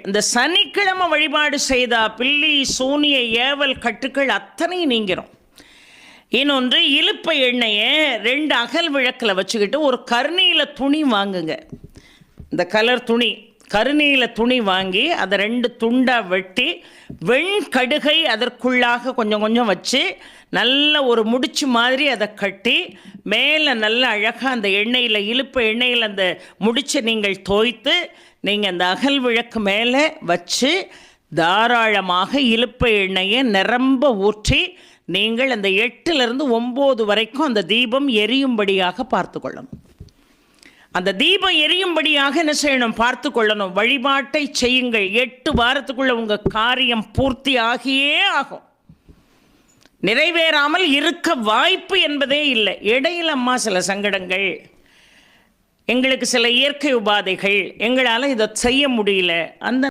இந்த சனிக்கிழமை வழிபாடு செய்தா பில்லி சூனிய ஏவல் கட்டுக்கள் அத்தனை நீங்கிறோம். இன்னொன்று, இலுப்பை எண்ணெயை 2 அகல் விளக்கில் வச்சுக்கிட்டு ஒரு கருநீல துணி வாங்குங்க. இந்த கலர் துணி, கருநீல துணி வாங்கி அதை 2 துண்டாக வெட்டி வெண்கடுகை அதற்குள்ளாக கொஞ்சம் கொஞ்சம் வச்சு நல்ல ஒரு முடிச்சு மாதிரி அதை கட்டி மேலே நல்ல அழகாக அந்த எண்ணெயில், இலுப்பை எண்ணெயில் அந்த முடிச்சை நீங்கள் தோய்த்து நீங்கள் அந்த அகல் விளக்கு மேலே வச்சு தாராளமாக இலுப்பை எண்ணெயை நிரம்ப ஊற்றி நீங்கள் அந்த 8லிருந்து 9 வரைக்கும் அந்த தீபம் எரியும்படியாக பார்த்து கொள்ளணும். அந்த தீபம் எரியும்படியாக என்ன செய்யணும்? பார்த்து கொள்ளணும். வழிபாட்டை செய்யுங்கள். 8 வாரத்துக்குள்ள உங்கள் காரியம் பூர்த்தி ஆகியே ஆகும். நிறைவேறாமல் இருக்க வாய்ப்பு என்பதே இல்லை. இடையில் அம்மா சில சங்கடங்கள், எங்களுக்கு சில இயற்கை உபாதைகள், எங்களால் இதை செய்ய முடியல, அந்த